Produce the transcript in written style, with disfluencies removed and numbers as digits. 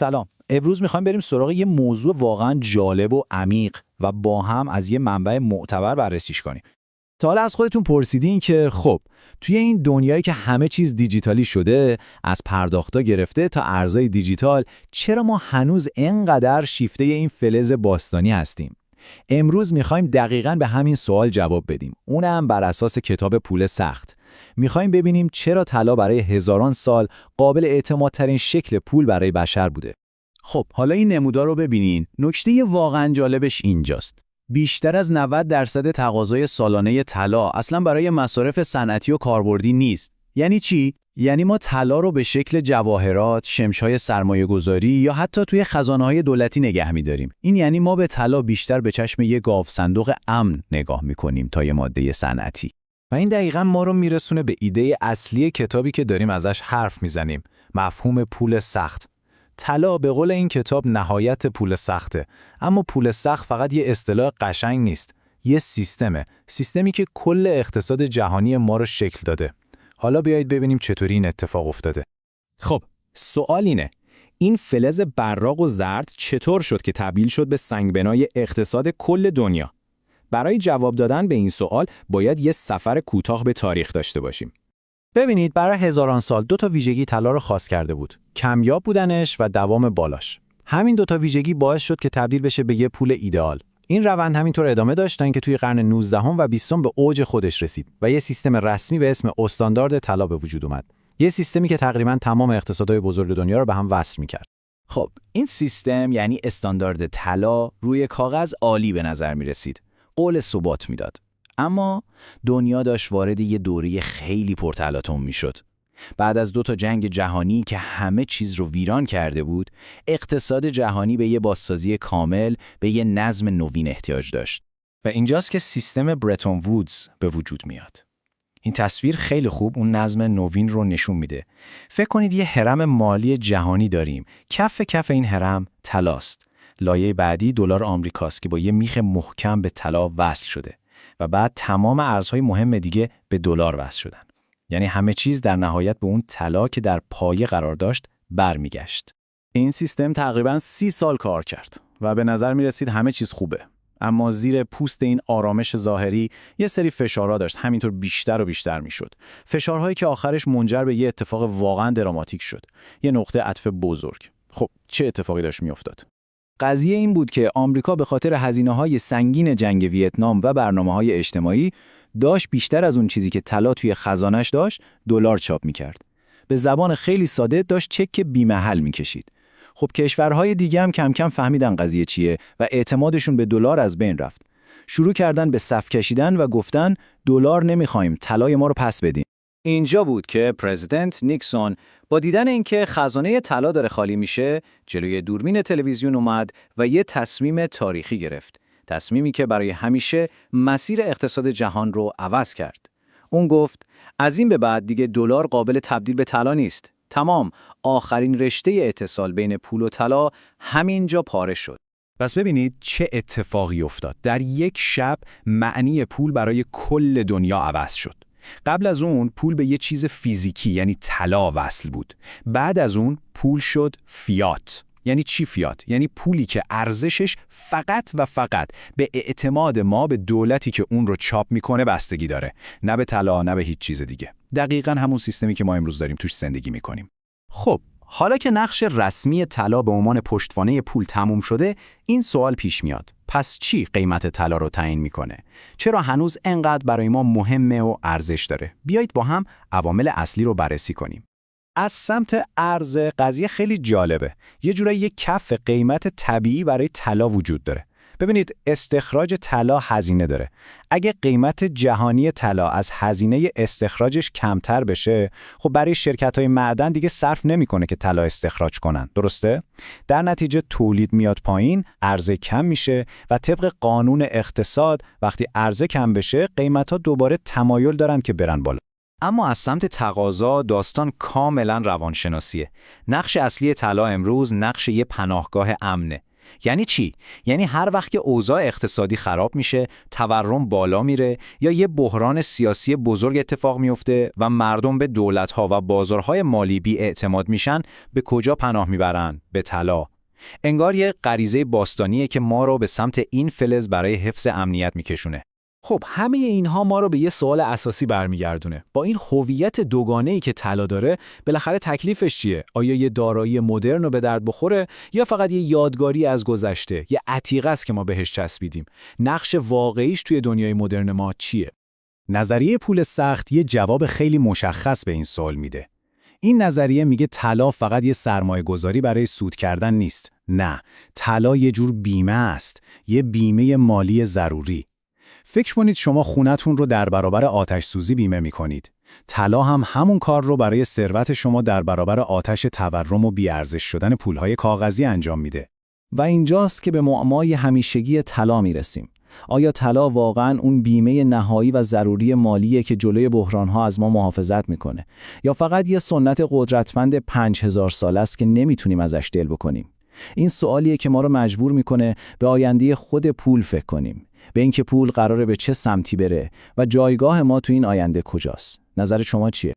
سلام. امروز میخوایم بریم سراغ یه موضوع واقعا جالب و عمیق و با هم از یه منبع معتبر بررسیش کنیم. تا حالا از خودتون پرسیدین که خب توی این دنیایی که همه چیز دیجیتالی شده، از پرداختا گرفته تا ارزهای دیجیتال، چرا ما هنوز اینقدر شیفته این فلز باستانی هستیم؟ امروز میخوایم دقیقاً به همین سوال جواب بدیم. اونم بر اساس کتاب پول سخت. میخوایم ببینیم چرا طلا برای هزاران سال قابل اعتمادترین شکل پول برای بشر بوده. خب حالا این نمودار رو ببینین. نکته واقعا جالبش اینجاست. بیشتر از 90% تقاضای سالانه طلا اصلا برای مصارف صنعتی و کاربردی نیست. یعنی چی؟ یعنی ما طلا رو به شکل جواهرات، شمش‌های سرمایه‌گذاری یا حتی توی خزانه‌های دولتی نگه می‌داریم. این یعنی ما به طلا بیشتر به چشم یه گاو صندوق امن نگاه می‌کنیم تا یه ماده صنعتی. و این دقیقاً ما رو میرسونه به ایده اصلی کتابی که داریم ازش حرف میزنیم، مفهوم پول سخت. طلا به قول این کتاب نهایت پول سخته، اما پول سخت فقط یه اصطلاح قشنگ نیست، یه سیستمی که کل اقتصاد جهانی ما رو شکل داده. حالا بیایید ببینیم چطوری این اتفاق افتاده. خب، سوال اینه، این فلز براق و زرد چطور شد که تبدیل شد به سنگبنای اقتصاد کل دنیا؟ برای جواب دادن به این سوال باید یه سفر کوتاه به تاریخ داشته باشیم. ببینید، برای هزاران سال دو تا ویژگی طلا رو خاص کرده بود. کمیاب بودنش و دوام بالاش. همین دو تا ویژگی باعث شد که تبدیل بشه به یه پول ایدئال. این روند همینطور ادامه داشت تا اینکه توی قرن 19 و 20 به اوج خودش رسید و یه سیستم رسمی به اسم استاندارد طلا به وجود اومد. یه سیستمی که تقریباً تمام اقتصادهای بزرگ دنیا رو به هم وصل می‌کرد. خب این سیستم یعنی استاندارد طلا روی کاغذ عالی به نظر می‌رسید. قول ثبات میداد. اما دنیا داشت وارد یه دوره خیلی پرتلاطم میشد. بعد از 2 جنگ جهانی که همه چیز رو ویران کرده بود، اقتصاد جهانی به یه بازسازی کامل، به یه نظم نوین احتیاج داشت. و اینجاست که سیستم برتون وودز به وجود میاد. این تصویر خیلی خوب اون نظم نوین رو نشون میده. فکر کنید یه هرم مالی جهانی داریم. کف این هرم طلاست. لایه بعدی دلار آمریکاست که با یه میخ محکم به طلا وصل شده و بعد تمام ارزهای مهم دیگه به دلار وصل شدن. یعنی همه چیز در نهایت به اون طلا که در پایه قرار داشت برمیگشت. این سیستم تقریباً 30 سال کار کرد و به نظر میرسید همه چیز خوبه. اما زیر پوست این آرامش ظاهری یه سری فشارها داشت، همینطور بیشتر و بیشتر میشد. فشارهایی که آخرش منجر به یه اتفاق واقعاً دراماتیک شد. یه نقطه عطف بزرگ. خب چه اتفاقی داشت میافتاد؟ قضیه این بود که آمریکا به خاطر هزینه‌های سنگین جنگ ویتنام و برنامه‌های اجتماعی داشت بیشتر از اون چیزی که طلا توی خزانش داشت دلار چاپ می‌کرد. به زبان خیلی ساده داشت چک بی‌محل می‌کشید. خب کشورهای دیگه هم کم کم فهمیدن قضیه چیه و اعتمادشون به دلار از بین رفت. شروع کردن به صف کشیدن و گفتن دلار نمی‌خوایم، طلای ما رو پس بدین. اینجا بود که پرزیدنت نیکسون با دیدن اینکه خزانه طلا داره خالی میشه، جلوی دوربین تلویزیون اومد و یه تصمیم تاریخی گرفت. تصمیمی که برای همیشه مسیر اقتصاد جهان رو عوض کرد. اون گفت از این به بعد دیگه دلار قابل تبدیل به طلا نیست. تمام، آخرین رشته اتصال بین پول و طلا همینجا پاره شد. پس ببینید چه اتفاقی افتاد. در یک شب معنی پول برای کل دنیا عوض شد. قبل از اون پول به یه چیز فیزیکی یعنی طلا وصل بود. بعد از اون پول شد فیات. یعنی چی فیات؟ یعنی پولی که ارزشش فقط و فقط به اعتماد ما به دولتی که اون رو چاپ میکنه بستگی داره، نه به طلا نه به هیچ چیز دیگه. دقیقاً همون سیستمی که ما امروز داریم توش زندگی میکنیم. خب حالا که نقش رسمی طلا به عنوان پشتوانه پول تموم شده، این سوال پیش میاد. پس چی قیمت طلا رو تعیین میکنه؟ چرا هنوز انقدر برای ما مهمه و ارزش داره؟ بیایید با هم عوامل اصلی رو بررسی کنیم. از سمت عرضه قضیه خیلی جالبه. یه جورایی یک کف قیمت طبیعی برای طلا وجود داره. ببینید استخراج طلا هزینه داره. اگه قیمت جهانی طلا از هزینه استخراجش کمتر بشه، خب برای شرکت‌های معدن دیگه صرف نمی‌کنه که طلا استخراج کنن. درسته؟ در نتیجه تولید میاد پایین، عرضه کم میشه و طبق قانون اقتصاد وقتی عرضه کم بشه، قیمت‌ها دوباره تمایل دارن که برن بالا. اما از سمت تقاضا داستان کاملا روانشناسیه. نقش اصلی طلا امروز نقش یه پناهگاه امنه. یعنی چی؟ یعنی هر وقت که اوضاع اقتصادی خراب میشه، تورم بالا میره یا یه بحران سیاسی بزرگ اتفاق میفته و مردم به دولت‌ها و بازارهای مالی بی‌اعتماد میشن، به کجا پناه میبرن؟ به طلا. انگار یه غریزه باستانیه که ما رو به سمت این فلز برای حفظ امنیت میکشونه. خب همه اینها ما رو به یه سوال اساسی برمیگردونه. با این هویت دوگانه‌ای که طلا داره، بالاخره تکلیفش چیه؟ آیا یه دارایی مدرن رو به درد بخوره یا فقط یه یادگاری از گذشته، یه عتیقه است که ما بهش چسبیدیم؟ نقش واقعیش توی دنیای مدرن ما چیه؟ نظریه پول سخت یه جواب خیلی مشخص به این سوال میده. این نظریه میگه طلا فقط یه سرمایه‌گذاری برای سود کردن نیست. نه، طلا یه جور بیمه است، یه بیمه مالی ضروری. فکر کنید شما خونتون رو در برابر آتش سوزی بیمه می‌کنید. طلا هم همون کار رو برای ثروت شما در برابر آتش تورم و بی‌ارزش شدن پولهای کاغذی انجام میده. و اینجاست که به معمای همیشگی طلا میرسیم. آیا طلا واقعاً اون بیمه نهایی و ضروری مالیه که جلوی بحران‌ها از ما محافظت میکنه؟ یا فقط یه سنت قدرتمند 5000 ساله است که نمیتونیم ازش دل بکنیم؟ این سوالیه که ما رو مجبور میکنه به آینده خود پول فکر کنیم، به اینکه پول قراره به چه سمتی بره و جایگاه ما تو این آینده کجاست. نظر شما چیه؟